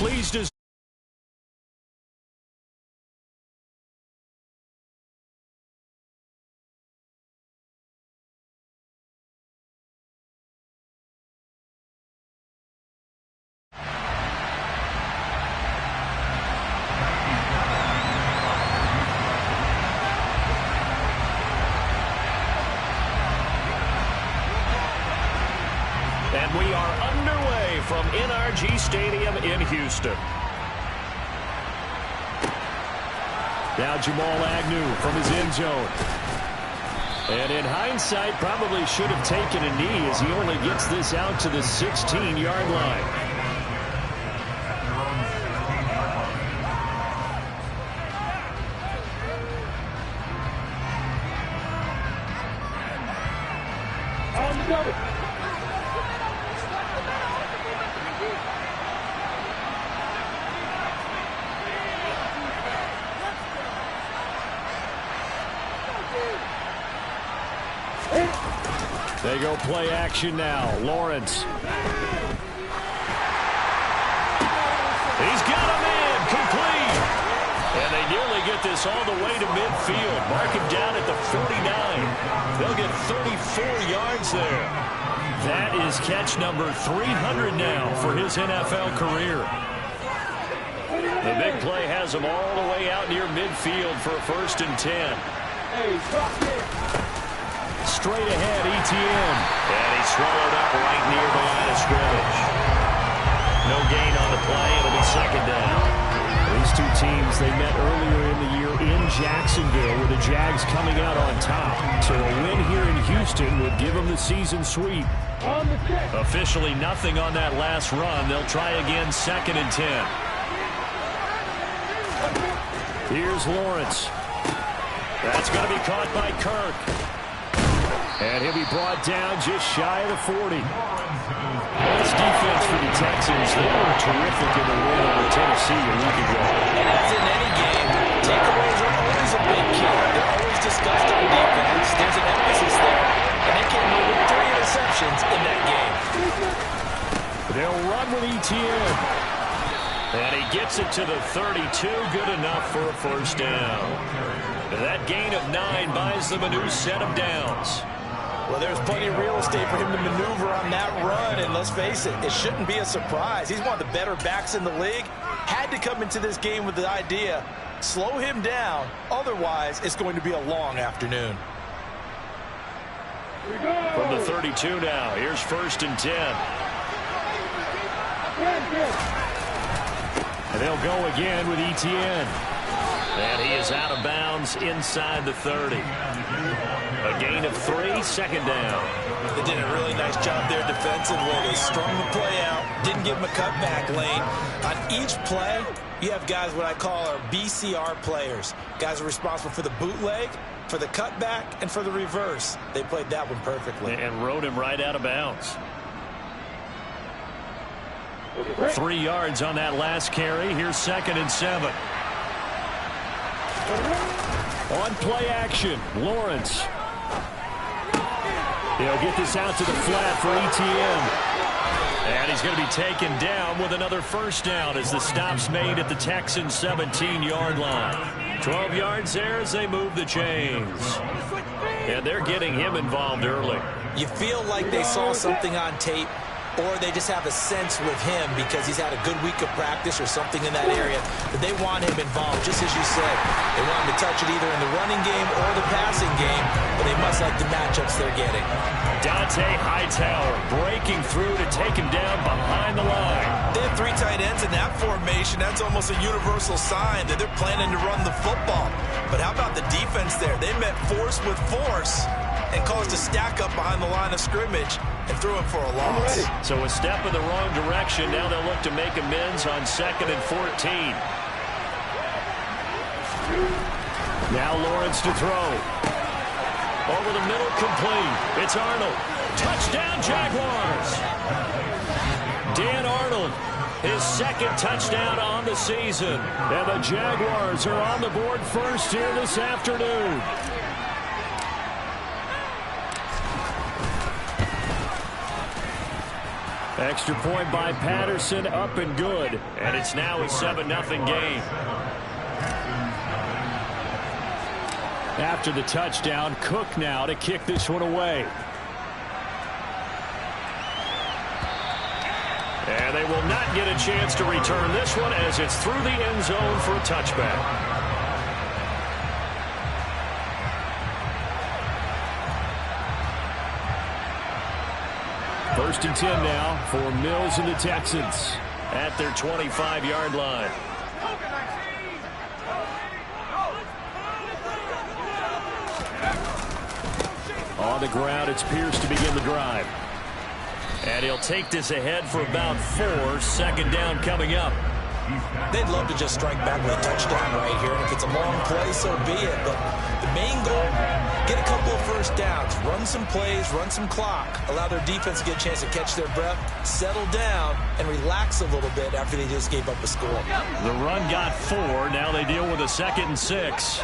pleased as we are underway from NRG Stadium in Houston. Now Jamal Agnew from his end zone. And in hindsight, probably should have taken a knee as he only gets this out to the 16-yard line. They go play action now. Lawrence. He's got him in. Complete. And they nearly get this all the way to midfield. Mark him down at the 49. They'll get 34 yards there. That is catch number 300 now for his NFL career. The big play has him all the way out near midfield for a 1st and 10. Straight ahead, Etienne. And he's swallowed up right near the line of scrimmage. No gain on the play. It'll be 2nd down. These two teams, they met earlier in the year in Jacksonville with the Jags coming out on top. So a win here in Houston would give them the season sweep. Officially nothing on that last run. They'll try again 2nd and 10. Here's Lawrence. That's going to be caught by Kirk. And he'll be brought down just shy of the 40. This defense for the Texans, they were terrific in the win over Tennessee a week ago. And as in any game, takeaways are always a big key. They're always discussed on defense. There's an emphasis there. And they came in with 3 interceptions in that game. They'll run with Etienne. And he gets it to the 32. Good enough for a 1st down. And that gain of 9 buys them a new set of downs. Well, there's plenty of real estate for him to maneuver on that run, and let's face it, it shouldn't be a surprise. He's one of the better backs in the league. Had to come into this game with the idea, slow him down, otherwise it's going to be a long afternoon. From the 32 now, here's 1st and 10. And they'll go again with Etienne. And he is out of bounds inside the 30. A gain of 3, 2nd down. They did a really nice job there defensively. They strung the play out, didn't give him a cutback lane. On each play, you have guys what I call our BCR players. Guys are responsible for the bootleg, for the cutback, and for the reverse. They played that one perfectly. And rode him right out of bounds. 3 yards on that last carry. Here's 2nd and 7. On play action, Lawrence. He'll get this out to the flat for Etienne. And he's going to be taken down with another 1st down as the stop's made at the Texans' 17-yard line. 12 yards there as they move the chains. And they're getting him involved early. You feel like they saw something on tape, or they just have a sense with him because he's had a good week of practice or something in that area that they want him involved. Just as you said, they want him to touch it either in the running game or the passing game, but they must like the matchups they're getting. Dante Hightower breaking through to take him down behind the line. They have 3 tight ends in that formation. That's almost a universal sign that they're planning to run the football. But how about the defense there? They met force with force and caused a stack up behind the line of scrimmage and threw him for a loss. So a step in the wrong direction. Now they'll look to make amends on 2nd and 14. Now Lawrence to throw. Over the middle, complete. It's Arnold. Touchdown, Jaguars. Dan Arnold, his 2nd touchdown on the season. And the Jaguars are on the board first here this afternoon. Extra point by Patterson, up and good. And it's now a 7-0 game. After the touchdown, Cook now to kick this one away. And they will not get a chance to return this one as it's through the end zone for a touchback. First and 10 now for Mills and the Texans at their 25-yard line. On the ground, it's Pierce to begin the drive. And he'll take this ahead for about 4. Second down coming up. They'd love to just strike back with a touchdown right here. And if it's a long play, so be it. But the main goal, get a couple of first downs, run some plays, run some clock, allow their defense to get a chance to catch their breath, settle down, and relax a little bit after they just gave up a score. The run got 4. Now they deal with a 2nd and 6.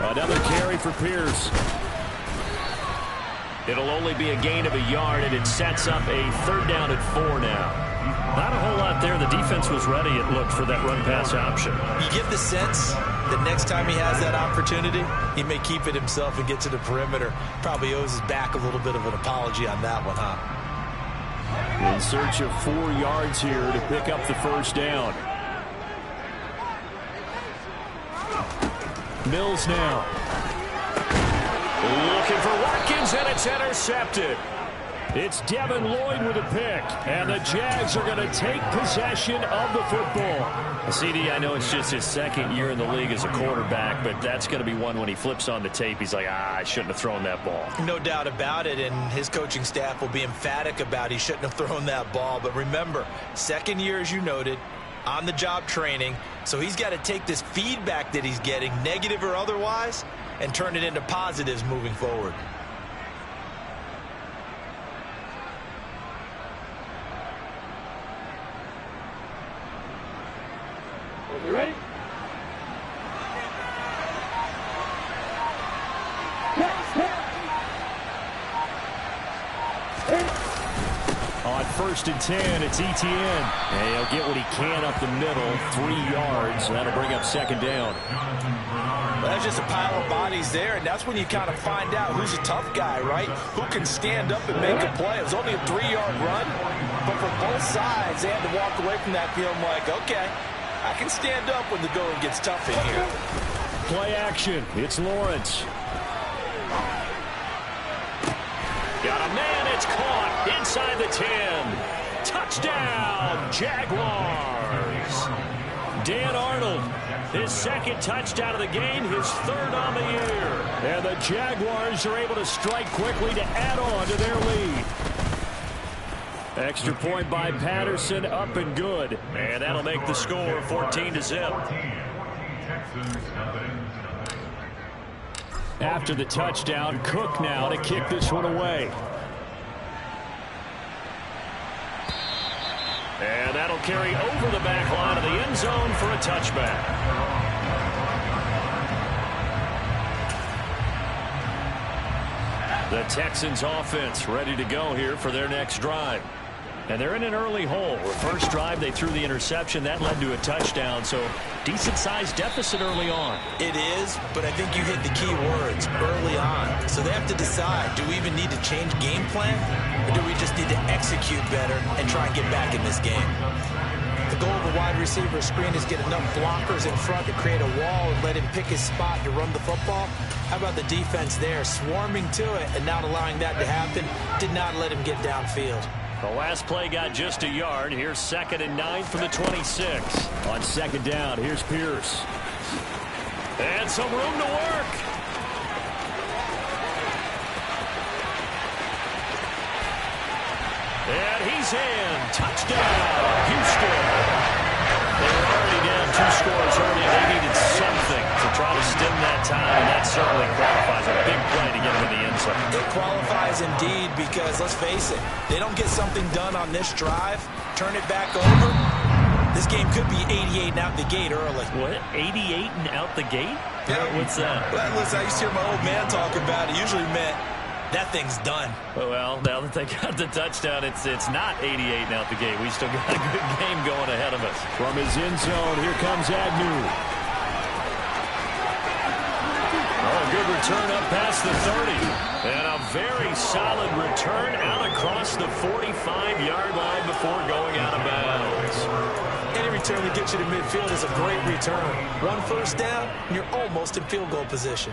Another carry for Pierce. It'll only be a gain of a yard, and it sets up a 3rd down and 4 now. Not a whole lot there. The defense was ready, it looked, for that run-pass option. You get the sense that next time he has that opportunity, he may keep it himself and get to the perimeter. Probably owes his back a little bit of an apology on that one, huh? In search of 4 yards here to pick up the first down. Mills now. Looking for Watkins, and it's intercepted. It's Devin Lloyd with a pick, and the Jags are going to take possession of the football. CD, I know it's just his 2nd year in the league as a quarterback, but that's going to be one when he flips on the tape, he's like, I shouldn't have thrown that ball. No doubt about it, and his coaching staff will be emphatic about he shouldn't have thrown that ball. But remember, 2nd year, as you noted, on-the-job training, so he's got to take this feedback that he's getting, negative or otherwise, and turn it into positives moving forward. You ready? On 1st and 10, it's ETN. And he'll get what he can up the middle, 3 yards. That'll bring up 2nd down. Well, that's just a pile of bodies there, and that's when you kind of find out who's a tough guy, right? Who can stand up and make a play. It was only a 3-yard run, but for both sides, they had to walk away from that field like, okay, I can stand up when the going gets tough in here. Play action. It's Lawrence. Got a man. It's caught inside the 10. Touchdown, Jaguars. Dan Arnold, his 2nd touchdown of the game, his 3rd on the year. And the Jaguars are able to strike quickly to add on to their lead. Extra point by Patterson, up and good. And that'll make the score 14-0. After the touchdown, Cook now to kick this one away. And that'll carry over the back line of the end zone for a touchback. The Texans offense ready to go here for their next drive. And they're in an early hole. The first drive, they threw the interception. That led to a touchdown, so decent-sized deficit early on. It is, but I think you hit the key words, early on. So they have to decide, do we even need to change game plan, or do we just need to execute better and try and get back in this game? The goal of a wide receiver screen is get enough blockers in front to create a wall and let him pick his spot to run the football. How about the defense there, swarming to it and not allowing that to happen, did not let him get downfield. The last play got just a yard. Here's 2nd and 9 from the 26. On 2nd down, here's Pierce. And some room to work. And he's in. Touchdown, Houston. They were already down 2 scores early. They needed something to try to stem that tide, and that certainly qualifies. A big play to get them in the end zone. It qualifies indeed because, let's face it, they don't get something done on this drive, turn it back over, this game could be 88 and out the gate early. What? 88 and out the gate? Yeah. What's that? Well, listen, I used to hear my old man talk about it. Usually meant that thing's done. Well, now that they got the touchdown, it's not 88 and out the gate. We still got a good game going ahead of us. From his end zone, here comes Agnew. Oh, good return up past the 30. And a very solid return out across the 45-yard line before going out of bounds. Any return that gets you to midfield is a great return. One first down, and you're almost in field goal position.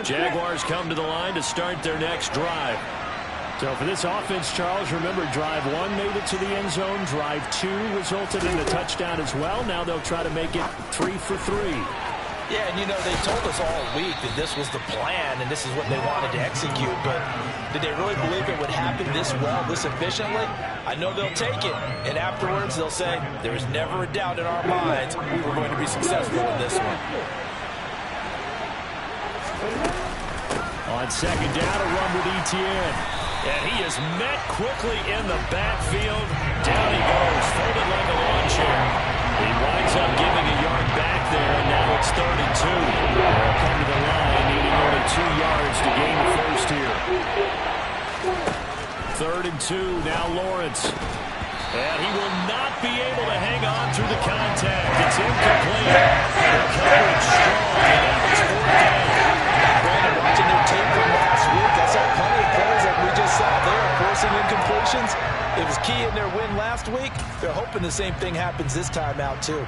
Jaguars come to the line to start their next drive. So for this offense, Charles, remember drive 1 made it to the end zone. Drive 2 resulted in a touchdown as well. Now they'll try to make it 3 for 3. Yeah, and you know, they told us all week that this was the plan and this is what they wanted to execute, but did they really believe it would happen this well, this efficiently? I know they'll take it, and afterwards they'll say, there was never a doubt in our minds we were going to be successful in this one. On second down, a run with Etienne. And he is met quickly in the backfield. Down he goes, folded like a lawn chair. He winds up giving a yard back there, and now it's 3rd and 2. They'll come to the line, needing only 2 yards to gain the first here. 3rd and 2, now Lawrence. And he will not be able to hang on through the contact. It's incomplete. The coverage strong, and now it's 4th down. Brandon, watching their tape from last week, I saw plenty of plays like we just saw there, forcing incompletions. It was key in their win last week. They're hoping the same thing happens this time out, too.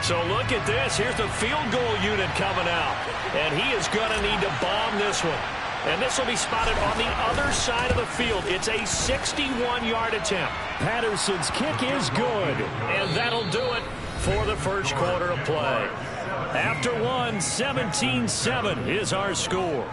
So look at this. Here's the field goal unit coming out. And he is going to need to bomb this one. And this will be spotted on the other side of the field. It's a 61-yard attempt. Patterson's kick is good. And that'll do it for the first quarter of play. After one, 17-7 is our score.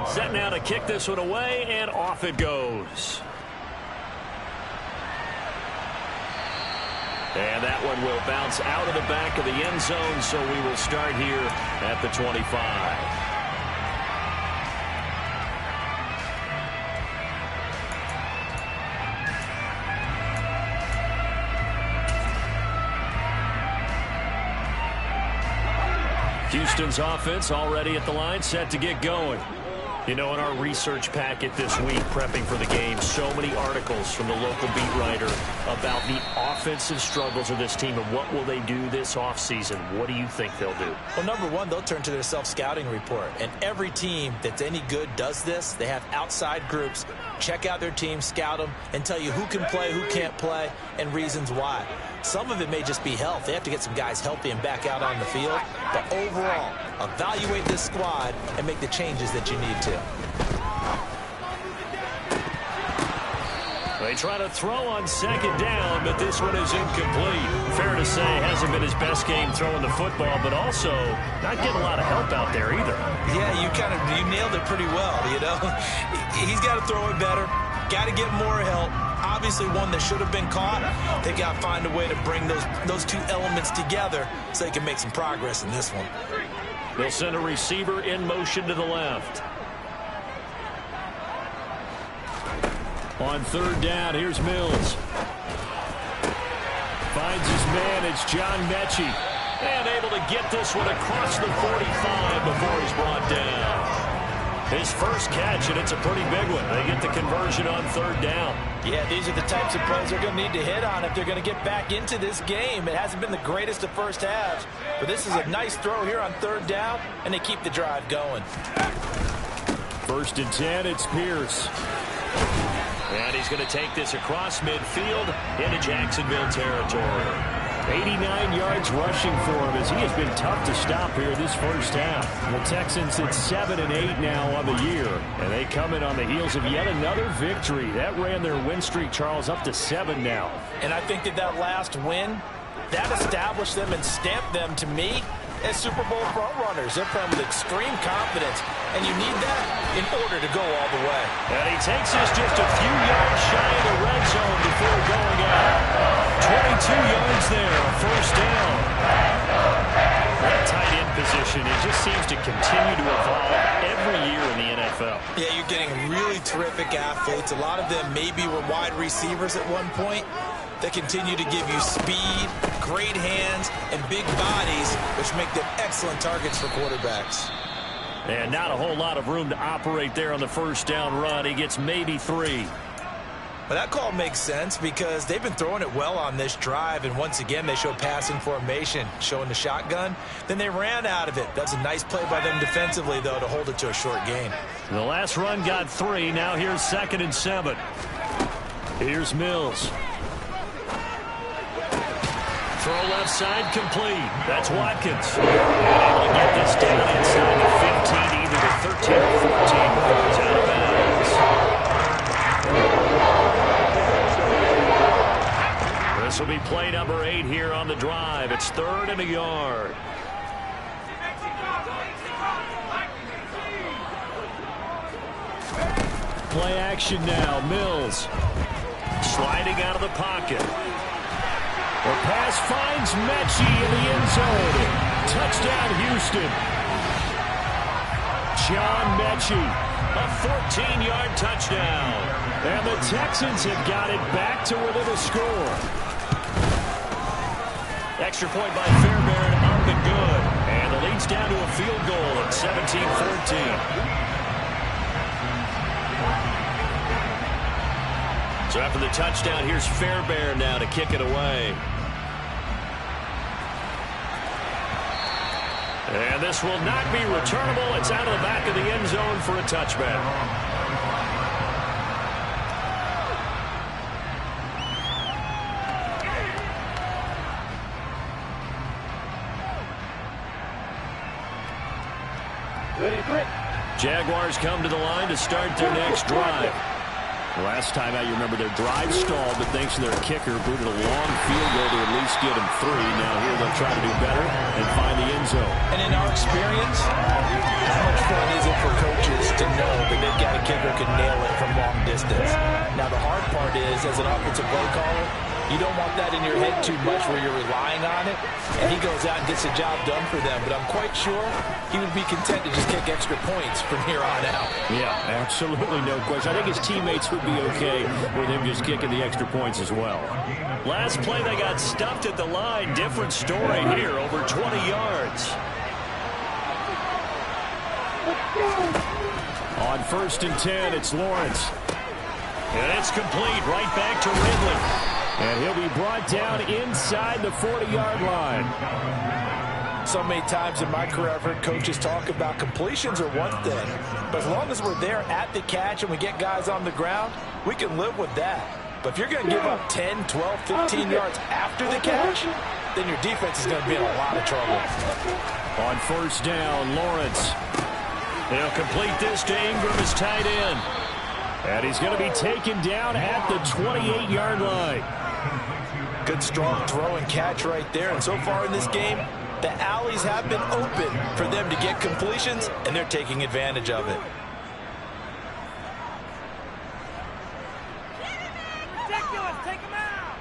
Set now to kick this one away, and off it goes. And that one will bounce out of the back of the end zone, so we will start here at the 25. Houston's offense already at the line, set to get going. You know, in our research packet this week, prepping for the game, so many articles from the local beat writer about the offensive struggles of this team and what will they do this offseason. What do you think they'll do? Well, number one, they'll turn to their self-scouting report. And every team that's any good does this. They have outside groups. Check out their team, scout them, and tell you who can play, who can't play, and reasons why. Some of it may just be health. They have to get some guys healthy and back out on the field. But overall, evaluate this squad and make the changes that you need to. They try to throw on second down, but this one is incomplete. Fair to say, hasn't been his best game throwing the football, but also not getting a lot of help out there either. Yeah, you nailed it pretty well, you know. He's got to throw it better. Got to get more help. Obviously one that should have been caught. They got to find a way to bring those two elements together so they can make some progress in this one. They'll send a receiver in motion to the left. On third down, here's Mills. Finds his man, it's John Mechie. And able to get this one across the 45 before he's brought down. His first catch, and it's a pretty big one. They get the conversion on third down. Yeah, these are the types of plays they're going to need to hit on if they're going to get back into this game. It hasn't been the greatest of first halves, but this is a nice throw here on third down, and they keep the drive going. 1st and 10, it's Pierce. And he's going to take this across midfield into Jacksonville territory. 89 yards rushing for him as he has been tough to stop here this first half. The Texans at 7-8 now on the year, and they come in on the heels of yet another victory. That ran their win streak, Charles, up to 7 now. And I think that last win That established them and stamped them, to me, as Super Bowl front runners. They're playing with extreme confidence, and you need that in order to go all the way. And he takes us just a few yards shy of the red zone before going out. 22 yards there, first down. That tight end position, it just seems to continue to evolve every year in the NFL. Yeah, you're getting really terrific athletes. A lot of them maybe were wide receivers at one point. They continue to give you speed, great hands, and big bodies, which make them excellent targets for quarterbacks. And not a whole lot of room to operate there on the first down run. He gets maybe 3. But that call makes sense because they've been throwing it well on this drive, and once again they show passing formation, showing the shotgun. Then they ran out of it. That's a nice play by them defensively, though, to hold it to a short gain. The last run got 3. Now here's 2nd and 7. Here's Mills. Throw left side complete. That's Watkins. Able to get this down inside the 15, either the 13 or 14 before it's out of bounds. This will be play number 8 here on the drive. It's 3rd and a yard. Play action now. Mills sliding out of the pocket. The pass finds Mechie in the end zone. Touchdown, Houston. John Mechie, a 14-yard touchdown. And the Texans have got it back to within a score. Extra point by Fairbairn up and good. And the lead's down to a field goal at 17-14. So after the touchdown, here's Fairbairn now to kick it away. And this will not be returnable. It's out of the back of the end zone for a touchback. Jaguars come to the line to start their next drive. Last time out, you remember their drive stalled, but thanks to their kicker, booted a long field goal to at least get them 3. Now here they'll try to do better and find the end zone. And in our experience, how much fun is it for coaches to know that they've got a kicker who can nail it from long distance? Now the hard part is, as an offensive play caller, you don't want that in your head too much where you're relying on it. And he goes out and gets the job done for them. But I'm quite sure he would be content to just kick extra points from here on out. Yeah, absolutely no question. I think his teammates would be okay with him just kicking the extra points as well. Last play, they got stuffed at the line. Different story here, over 20 yards. On 1st and 10, it's Lawrence. And it's complete, right back to Ridley. And he'll be brought down inside the 40-yard line. So many times in my career, I've heard coaches talk about completions are one thing. But as long as we're there at the catch and we get guys on the ground, we can live with that. But if you're going to give up 10, 12, 15 yards after the catch, then your defense is going to be in a lot of trouble. On 1st down, Lawrence. They'll complete this to Ingram as tight end. And he's going to be taken down at the 28-yard line. Good strong throw and catch right there. And so far in this game, the alleys have been open for them to get completions, and they're taking advantage of it. Ridiculous. Take him out.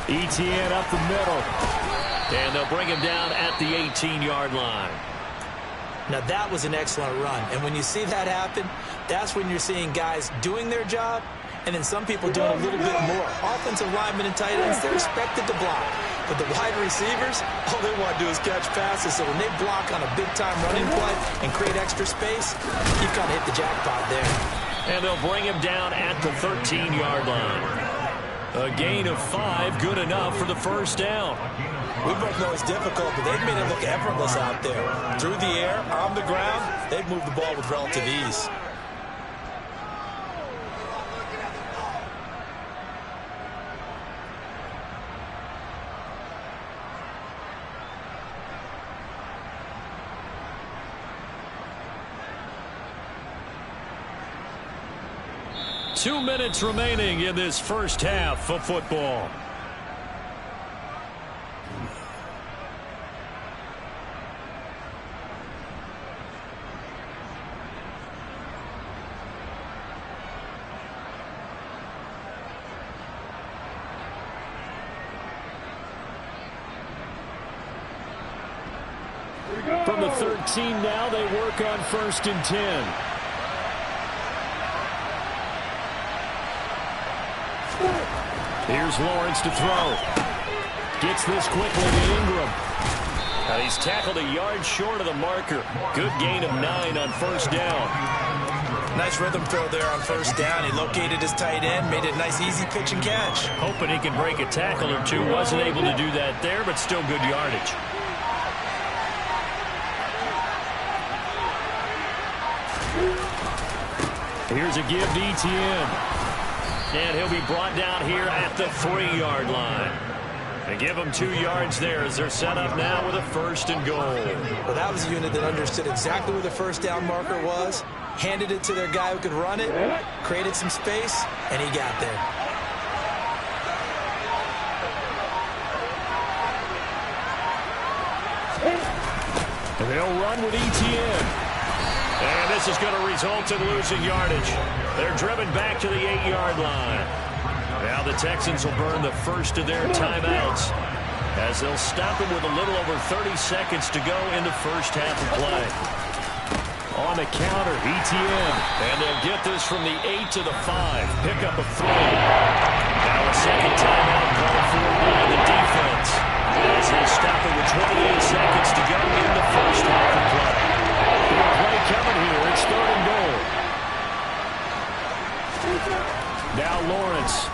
Etienne up the middle. And they'll bring him down at the 18-yard line. Now, that was an excellent run. And when you see that happen, that's when you're seeing guys doing their job, and then some people doing a little bit more. Offensive linemen and tight ends, they're expected to block. But the wide receivers, all they want to do is catch passes. So when they block on a big-time running play and create extra space, you've kind of hit the jackpot there. And they'll bring him down at the 13-yard line. A gain of 5, good enough for the first down. We both know it's difficult, but they've made it look effortless out there. Through the air, on the ground, they've moved the ball with relative ease. 2 minutes remaining in this first half of football. From the 13 now, they work on 1st and 10. Here's Lawrence to throw. Gets this quickly to Ingram. He's tackled a yard short of the marker. Good gain of 9 on 1st down. Nice rhythm throw there on 1st down. He located his tight end, made it a nice easy pitch and catch. Hoping he can break a tackle or two. Wasn't able to do that there, but still good yardage. Here's a give to ETN. And he'll be brought down here at the 3-yard line. They give him 2 yards there as they're set up now with a 1st and goal. Well, that was a unit that understood exactly where the 1st down marker was, handed it to their guy who could run it, created some space, and he got there. And they'll run with ETN. And this is going to result in losing yardage. They're driven back to the 8-yard line. Now the Texans will burn the first of their timeouts as they'll stop him with a little over 30 seconds to go in the first half of play. On the counter, ETN. And they'll get this from the 8 to the 5. Pick up a 3. Now a second timeout called for by the defense as they stop it with 28 seconds to go in the first half of play. Big play coming here. It's 3rd and goal. Now Lawrence.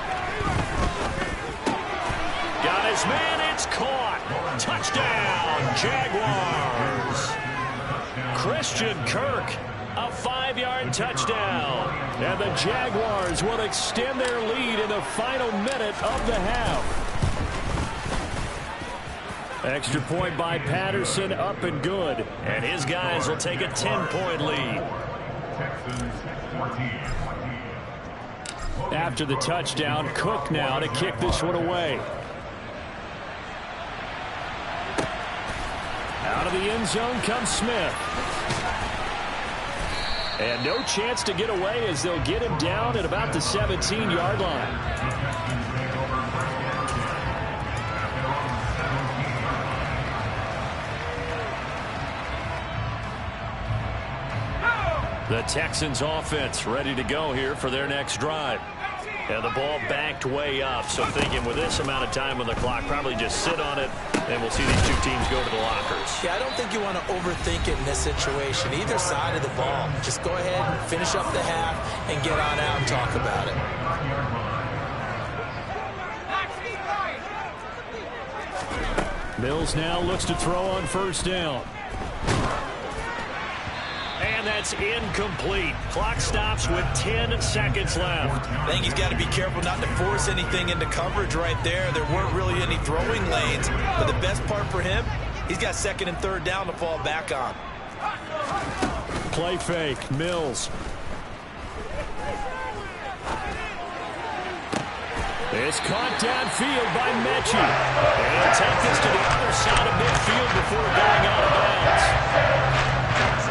Got his man. It's caught. Touchdown, Jaguars. Christian Kirk, a 5-yard touchdown. And the Jaguars will extend their lead in the final minute of the half. Extra point by Patterson, up and good. And his guys will take a 10-point lead. After the touchdown, Cook now to kick this one away. Out of the end zone comes Smith. And no chance to get away as they'll get him down at about the 17-yard line. The Texans offense ready to go here for their next drive. And the ball backed way up, so thinking with this amount of time on the clock, probably just sit on it, and we'll see these two teams go to the lockers. Yeah, I don't think you want to overthink it in this situation. Either side of the ball. Just go ahead and finish up the half and get on out and talk about it. Mills now looks to throw on 1st down. And that's incomplete. Clock stops with 10 seconds left. I think he's got to be careful not to force anything into coverage right there. There weren't really any throwing lanes. But the best part for him, he's got 2nd and 3rd down to fall back on. Play fake. Mills. It's caught downfield by Mechie. And he'll take this to the other side of midfield before going out of bounds.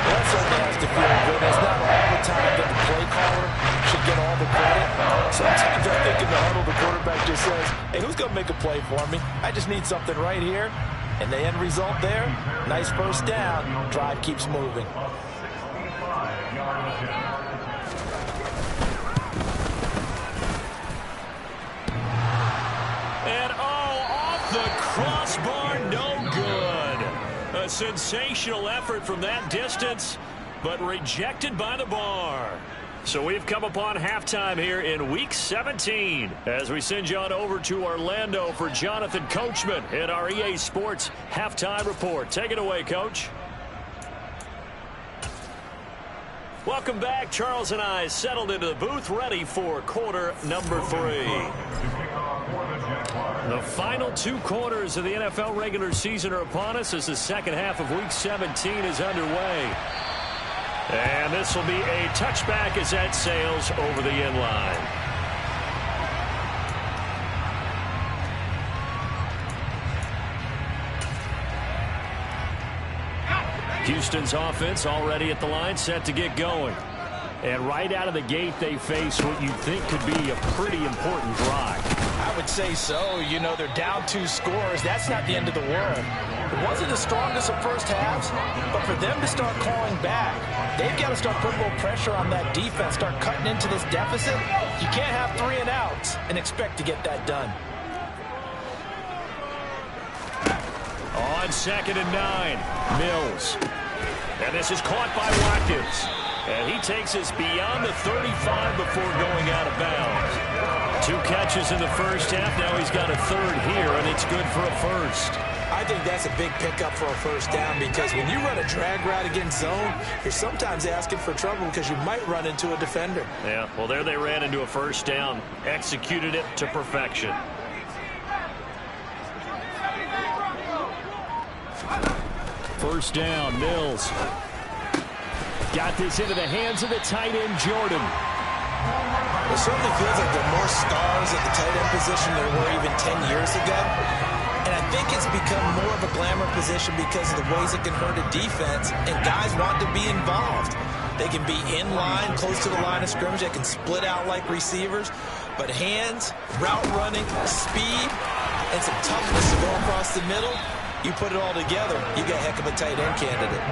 That certainly has to feel good. It's not all the time that the play caller should get all the credit. Sometimes I think in the huddle, the quarterback just says, hey, who's going to make a play for me? I just need something right here. And the end result there, nice 1st down. Drive keeps moving. And off the crossbar, no good. A sensational effort from that distance, but rejected by the bar. So we've come upon halftime here in Week 17 as we send you on over to Orlando for Jonathan Coachman in our EA Sports Halftime Report. Take it away, Coach. Welcome back. Charles and I settled into the booth ready for quarter number 3. The final 2 quarters of the NFL regular season are upon us as the second half of Week 17 is underway. And this will be a touchback as that sails over the end line. Houston's offense already at the line, set to get going. And right out of the gate, they face what you think could be a pretty important drive. I would say so. You know, they're down 2 scores. That's not the end of the world. It wasn't the strongest of first halves, but for them to start calling back, they've got to start putting a little pressure on that defense, start cutting into this deficit. You can't have 3 and outs and expect to get that done. On 2nd and 9, Mills. And this is caught by Watkins. And he takes us beyond the 35 before going out of bounds. 2 catches in the first half. Now he's got a 3rd here, and it's good for a first. I think that's a big pickup for a first down because when you run a drag route against zone, you're sometimes asking for trouble because you might run into a defender. Yeah, well, there they ran into a first down. Executed it to perfection. First down, Mills. Got this into the hands of the tight end, Jordan. It certainly feels like there are more stars at the tight end position than there were even 10 years ago. And I think it's become more of a glamour position because of the ways it can hurt a defense, and guys want to be involved. They can be in line, close to the line of scrimmage. They can split out like receivers. But hands, route running, speed, and some toughness to go across the middle, you put it all together, you got a heck of a tight end candidate.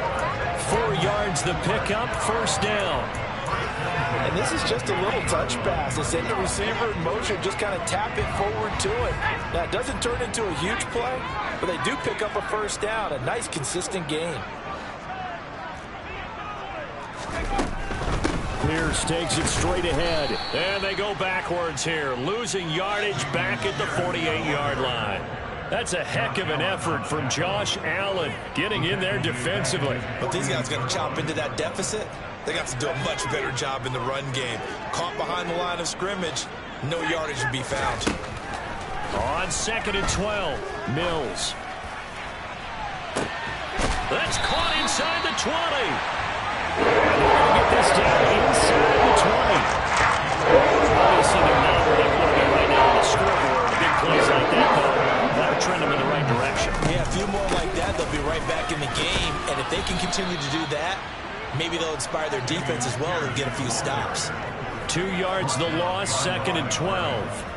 4 yards the pickup, first down. And this is just a little touch pass. They send the receiver in motion, just kind of tap it forward to it. Now, it doesn't turn into a huge play, but they do pick up a first down, a nice, consistent gain. Pierce takes it straight ahead. And they go backwards here, losing yardage back at the 48-yard line. That's a heck of an effort from Josh Allen getting in there defensively. But these guys are going to chop into that deficit. They got to do a much better job in the run game. Caught behind the line of scrimmage, no yardage to be found. On 2nd and 12, Mills. That's caught inside the 20. And they're going to get this down inside the 20. Obviously, they're not where they want to be right now on the scoreboard. Big plays like that, though, that'll trend them in the right direction. Yeah, a few more like that, they'll be right back in the game. And if they can continue to do that, maybe they'll inspire their defense as well and get a few stops. 2 yards the loss, 2nd and 12.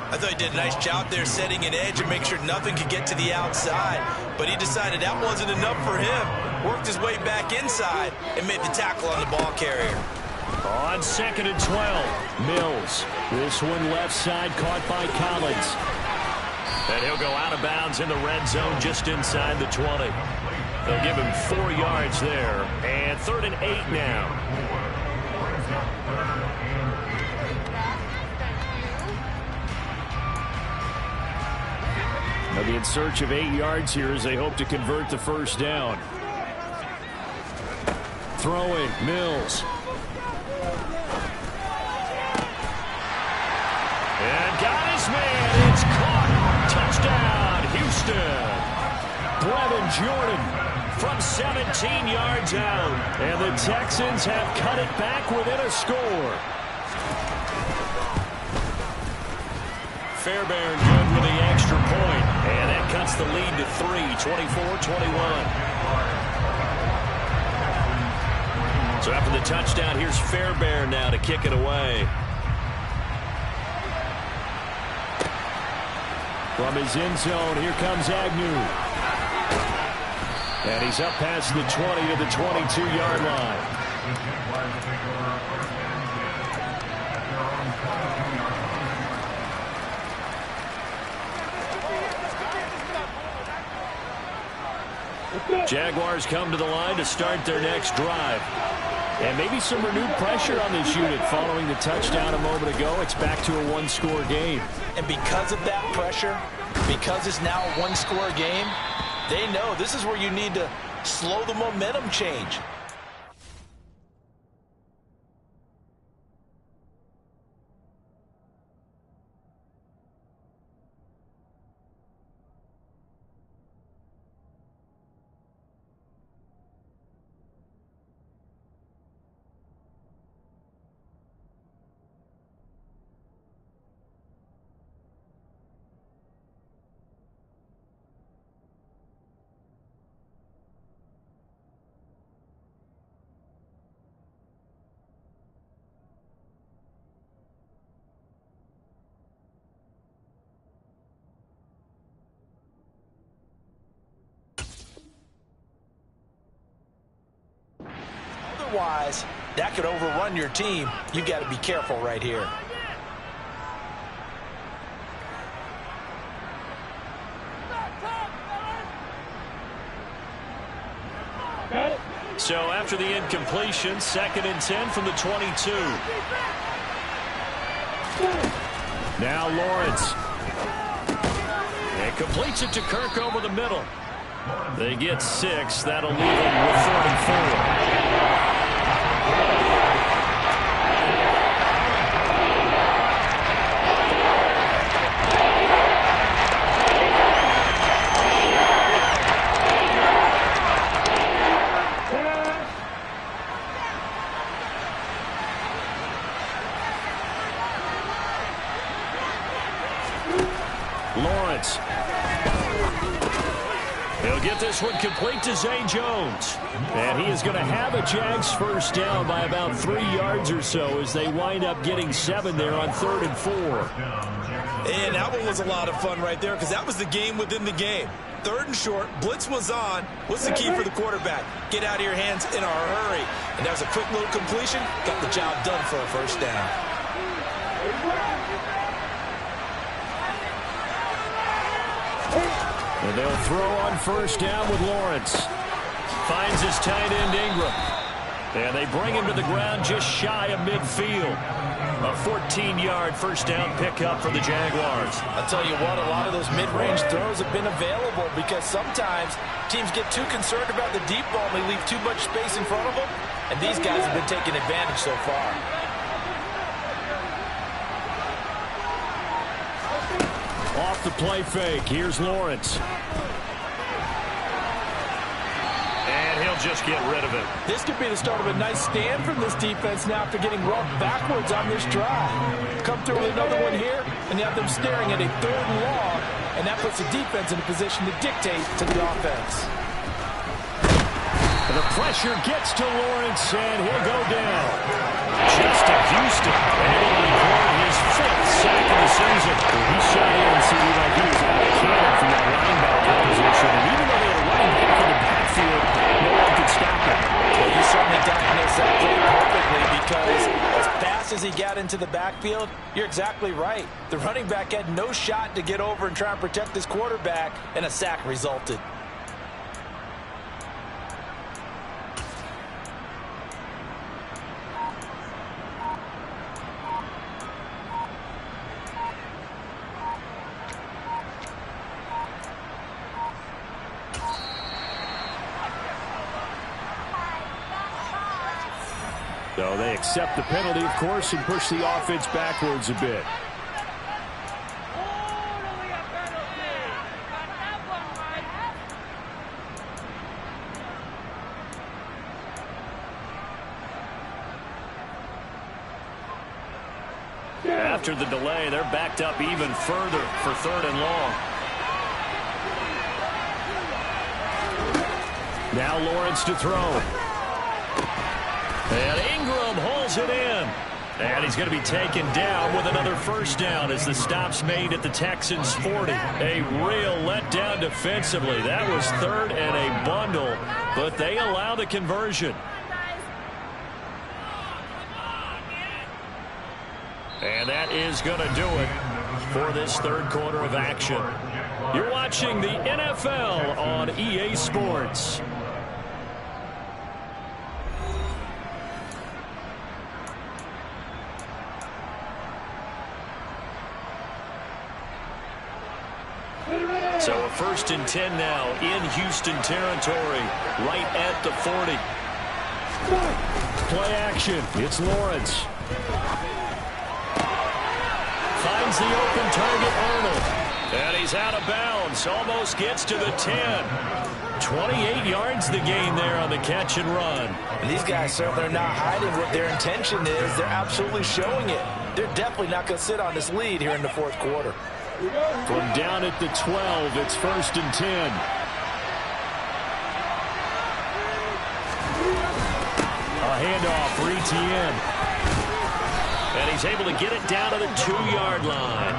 I thought he did a nice job there setting an edge and make sure nothing could get to the outside. But he decided that wasn't enough for him. Worked his way back inside and made the tackle on the ball carrier. On 2nd and 12, Mills. This one left side caught by Collins. And he'll go out of bounds in the red zone just inside the 20. They'll give him 4 yards there. And 3rd and 8 now. They'll be in search of 8 yards here as they hope to convert the first down. Throwing, Mills. And got his man. It's caught. Touchdown, Houston. Brevin Jordan from 17 yards out. And the Texans have cut it back within a score. Fairbairn good with the extra point. And that cuts the lead to 3, 24-21. So after the touchdown, here's Fairbairn now to kick it away. From his end zone, here comes Agnew. And he's up past the 20 to the 22-yard line. Jaguars come to the line to start their next drive. And maybe some renewed pressure on this unit following the touchdown a moment ago. It's back to a one-score game. And because of that pressure, because it's now a one-score game, they know this is where you need to slow the momentum change. talent-wise, that could overrun your team. You got to be careful right here. So after the incompletion, 2nd and 10 from the 22. Now Lawrence. And completes it to Kirk over the middle. They get 6. That'll leave them with 3rd and 4. Lawrence. He'll get this one complete to Zay Jones. And he is going to have a Jags first down by about 3 yards or so as they wind up getting 7 there on 3rd and 4. And that one was a lot of fun right there because that was the game within the game. 3rd and short, blitz was on. What's the key for the quarterback? Get out of your hands in a hurry. And that was a quick little completion. Got the job done for a first down. And they'll throw on first down with Lawrence. Finds his tight end Ingram. And they bring him to the ground just shy of midfield. A 14-yard first down pickup for the Jaguars. I'll tell you what, a lot of those mid-range throws have been available because sometimes teams get too concerned about the deep ball and they leave too much space in front of them. And these guys have been taking advantage so far. Off the play fake. Here's Lawrence. And he'll just get rid of it. This could be the start of a nice stand from this defense now after getting rocked backwards on this drive. Come through with another one here, and you have them staring at a 3rd and long, and that puts the defense in a position to dictate to the offense. And the pressure gets to Lawrence, and he'll go down. Just to Houston, and he'll record his 5th sack of the season. He shot in and see like he was out of cannon from that linebacker position. And even though they had a running back in the backfield, no one could stop him. Well, you certainly diagnosed that play perfectly because as fast as he got into the backfield, you're exactly right. The running back had no shot to get over and try and protect his quarterback, and a sack resulted. So they accept the penalty, of course, and push the offense backwards a bit. After the delay, they're backed up even further for 3rd and long. Now Lawrence to throw. And Ingram holds it in. And he's going to be taken down with another first down as the stop's made at the Texans' 40. A real letdown defensively. That was 3rd and a bundle, but they allow the conversion. And that is going to do it for this 3rd quarter of action. You're watching the NFL on EA Sports. So a 1st and 10 now in Houston territory, right at the 40. Play action. It's Lawrence. Finds the open target, Arnold. And he's out of bounds. Almost gets to the 10. 28 yards the gain there on the catch and run. And these guys certainly are not hiding what their intention is. They're absolutely showing it. They're definitely not going to sit on this lead here in the 4th quarter. From down at the 12, it's 1st and 10. A handoff for ETN. And he's able to get it down to the 2-yard line.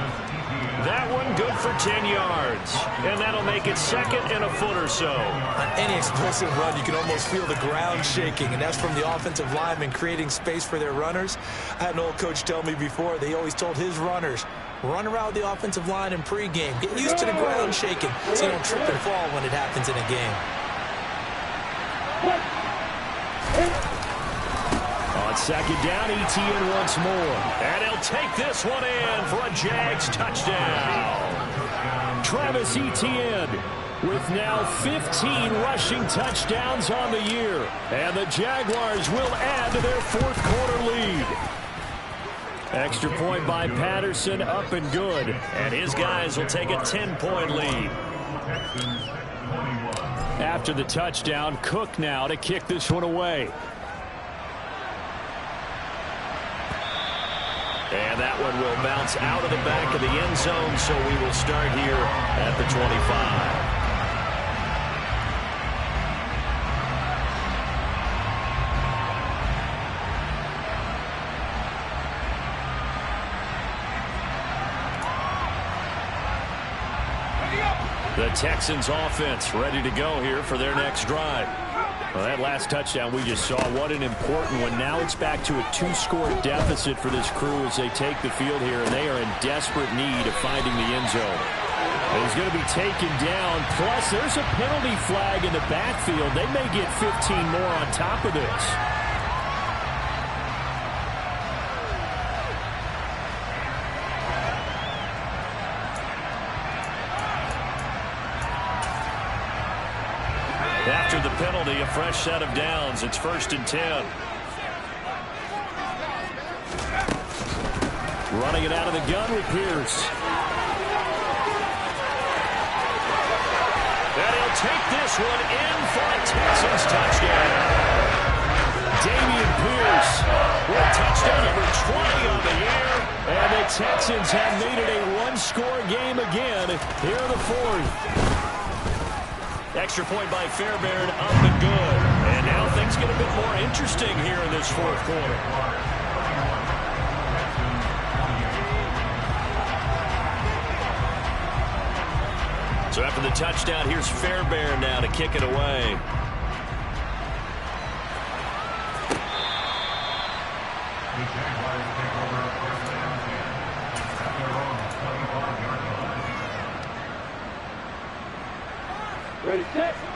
That one good for 10 yards. And that'll make it second and a foot or so. On any explosive run, you can almost feel the ground shaking, and that's from the offensive linemen creating space for their runners. I had an old coach tell me before, they always told his runners, run around the offensive line in pregame. Get used to the ground shaking so you don't trip and fall when it happens in a game. On second down, Etienne once more. And he'll take this one in for a Jags touchdown. Travis Etienne with now 15 rushing touchdowns on the year. And the Jaguars will add to their fourth quarter lead. Extra point by Patterson, up and good. And his guys will take a 10-point lead. After the touchdown, Cook now to kick this one away. And that one will bounce out of the back of the end zone, so we will start here at the 25. The Texans offense ready to go here for their next drive. Well, that last touchdown we just saw, what an important one. Now it's back to a 2-score deficit for this crew as they take the field here, and they are in desperate need of finding the end zone. And he's going to be taken down, plus there's a penalty flag in the backfield. They may get 15 more on top of this. After the penalty, a fresh set of downs. It's 1st and 10. Running it out of the gun with Pierce. And he'll take this one in for a Texans touchdown. Damian Pierce with touchdown number 20 on the year. And the Texans have made it a one-score game again here in the fourth. Extra point by Fairbairn, up and good. And now things get a bit more interesting here in this fourth quarter. So after the touchdown, here's Fairbairn now to kick it away.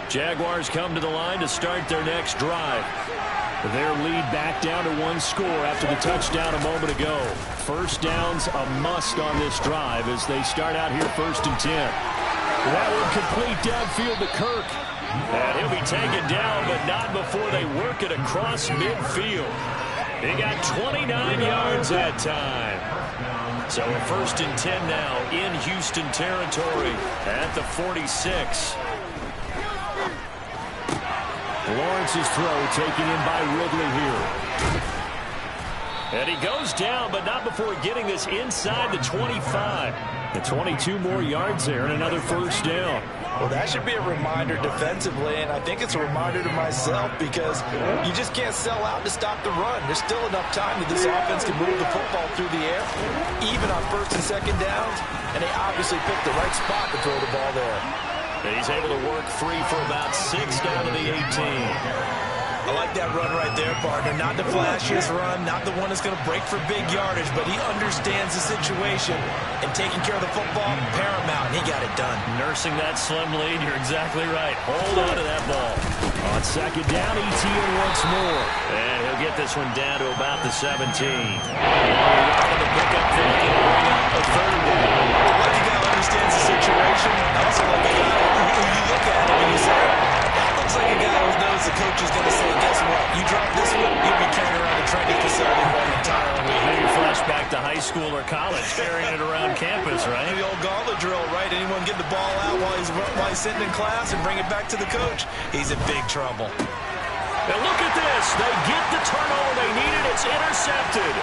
Jaguars come to the line to start their next drive. Their lead back down to 1 score after the touchdown a moment ago. First down's a must on this drive as they start out here 1st and 10. That one complete downfield to Kirk. And he'll be taken down, but not before they work it across midfield. They got 29 yards that time. So a 1st and 10 now in Houston territory at the 46. Lawrence's throw taken in by Ridley here. And he goes down, but not before getting this inside the 25. The 22 more yards there and another first down. Well, that should be a reminder defensively, and I think it's a reminder to myself because you just can't sell out to stop the run. There's still enough time that this offense can move the football through the air, even on 1st and 2nd downs, and they obviously picked the right spot to throw the ball there. He's able to work free for about 6 down to the 18. I like that run right there, partner. Not the flashiest run, not the one that's going to break for big yardage, but he understands the situation, and taking care of the football, paramount, and he got it done. Nursing that slim lead, you're exactly right. Hold on to that ball. On 2nd down, Etienne once more. And he'll get this one down to about the 17. On the pickup, thinking a 3rd down. I like the guy who understands the situation. I also like the guy who you look at him and you say, that looks like a guy who knows the coach is going to say, guess what? You drop this one, you'll be carrying around the training facility for an entire week. Maybe flash back to high school or college, carrying it around campus, right? The old gauntlet drill, right? Anyone get the ball out while he's sitting in class and bring it back to the coach? He's in big trouble. Now look at this. They get the turnover they needed. It's intercepted.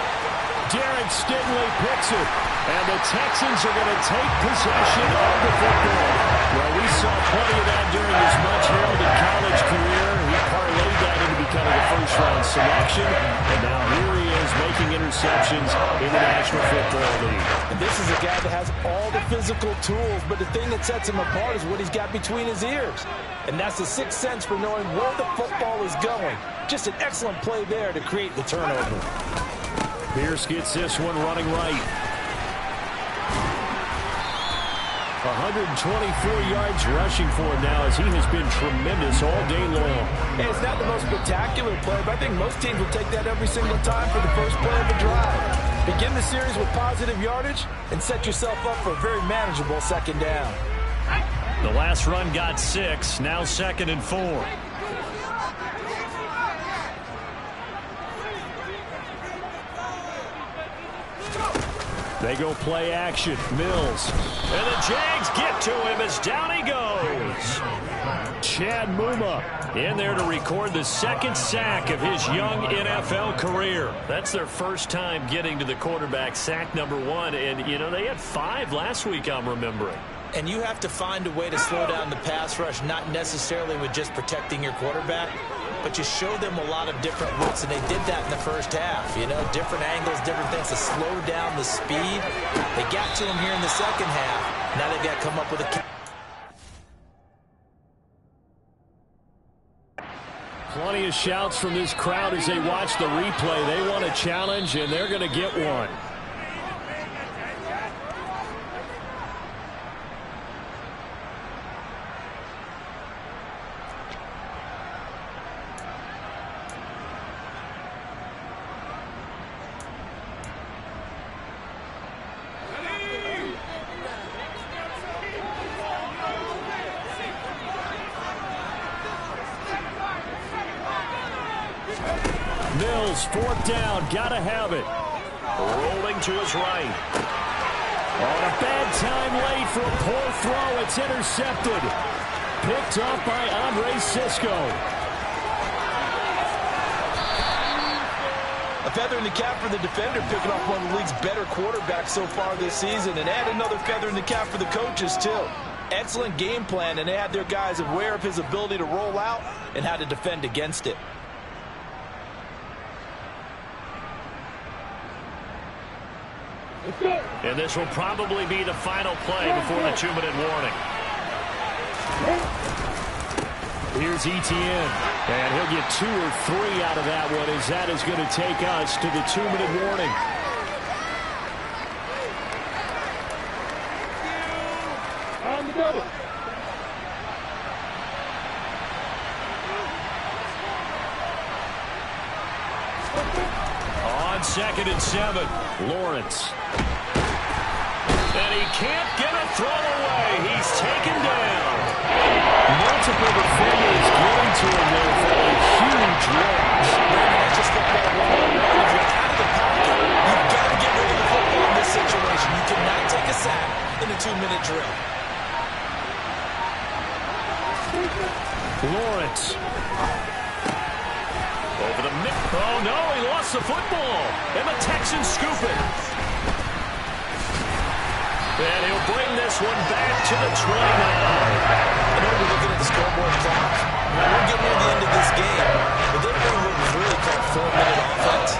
Derek Stingley picks it. And the Texans are going to take possession of the football. Well, we saw plenty of that during his much-heralded college career. He parlayed that into becoming a on selection, and now here he is making interceptions in the National Football League. And this is a guy that has all the physical tools, but the thing that sets him apart is what he's got between his ears. And that's the sixth sense for knowing where the football is going. Just an excellent play there to create the turnover. Pierce gets this one running right. 124 yards rushing for him now as he has been tremendous all day long. Hey, it's not the most spectacular play, but I think most teams will take that every single time for the first play of the drive. Begin the series with positive yardage and set yourself up for a very manageable second down. The last run got 6, now 2nd and 4. They go play action. Mills. And the Jags get to him as down he goes. Chad Muma in there to record the second sack of his young NFL career. That's their first time getting to the quarterback, sack number 1. And, you know, they had 5 last week, I'm remembering. And you have to find a way to slow down the pass rush, not necessarily with just protecting your quarterback, but you show them a lot of different routes, and they did that in the first half. You know, different angles, different things to slow down the speed. They got to him here in the second half. Now they've got to come up with a... Plenty of shouts from this crowd as they watch the replay. They want a challenge, and they're going to get one. Mills, 4th down, gotta have it. Rolling to his right. On a bad time late for a poor throw. It's intercepted. Picked off by Andre Sisco. A feather in the cap for the defender, picking off one of the league's better quarterbacks so far this season, and add another feather in the cap for the coaches, too. Excellent game plan, and they had their guys aware of his ability to roll out and how to defend against it. And this will probably be the final play before the 2-minute warning. Here's Etienne. And he'll get 2 or 3 out of that one as that is going to take us to the 2-minute warning. On the double. On 2nd and 7, Lawrence. And he can't get a throw away. He's taken down. Multiple defenders getting to him there for a huge loss. That's just football 101. If you're out of the pocket, you've got to get rid of the football in this situation. You cannot take a sack in a 2-minute drill. Lawrence. Over the mid. Oh, no, he lost the football. And the Texans scoop it. And he'll bring this one back to the 29. I know we're looking at the scoreboard clock. We're getting near the end of this game. But they're doing what was really called 4-minute offense.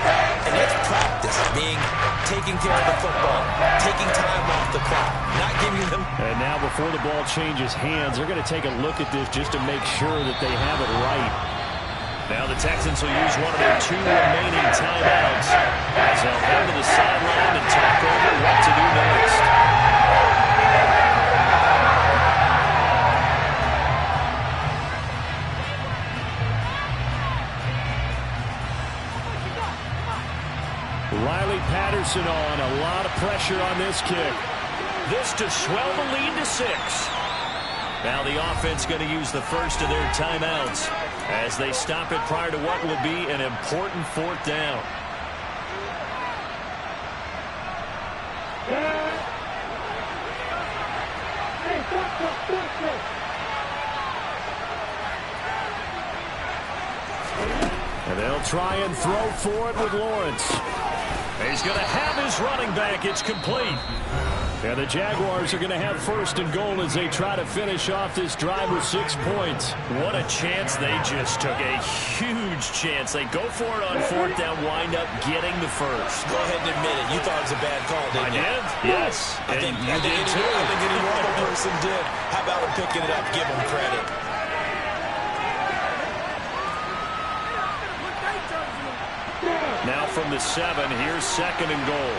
And that's practice, being taking care of the football, taking time off the clock, not giving them... And now before the ball changes hands, they're going to take a look at this just to make sure that they have it right. Now the Texans will use one of their 2 remaining timeouts as they'll head to the sideline and talk over what to do next. Riley Patterson on. A lot of pressure on this kick. This to swell the lead to 6. Now the offense going to use the first of their timeouts as they stop it prior to what will be an important 4th down. And they'll try and throw for it with Lawrence. He's going to have his running back. It's complete. And the Jaguars are going to have first and goal as they try to finish off this drive with 6 points. What a chance they just took. A huge chance. They go for it on fourth down, wind up getting the first. Go ahead and admit it. You thought it was a bad call, didn't you? I did? Yes. I think any normal person did. How about him picking it up? Give him credit. Now from the 7, here's second and goal.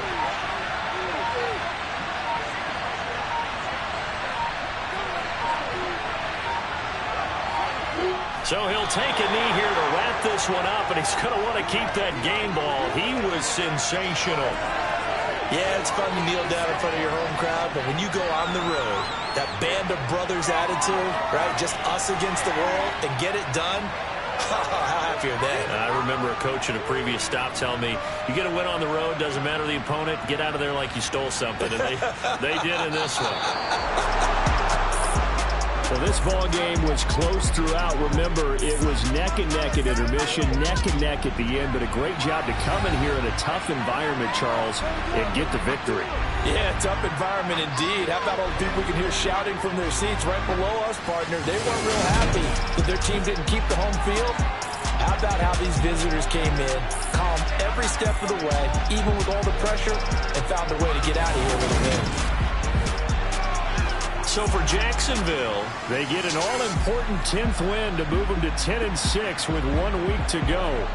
So he'll take a knee here to wrap this one up, and he's going to want to keep that game ball. He was sensational. Yeah, it's fun to kneel down in front of your home crowd, but when you go on the road, that band of brothers attitude, right, just us against the world, and get it done, how happy are they? I remember a coach at a previous stop telling me, you get a win on the road, doesn't matter the opponent, get out of there like you stole something. And they did in this one. So this ball game was close throughout. Remember, it was neck and neck at intermission, neck and neck at the end, but a great job to come in here in a tough environment, Charles, and get the victory. Yeah, tough environment indeed. How about all the people we can hear shouting from their seats right below us, partner? They weren't real happy that their team didn't keep the home field. How about how these visitors came in, calm every step of the way, even with all the pressure, and found a way to get out of here with a win. So for Jacksonville, they get an all-important 10th win to move them to 10-6 with 1 week to go.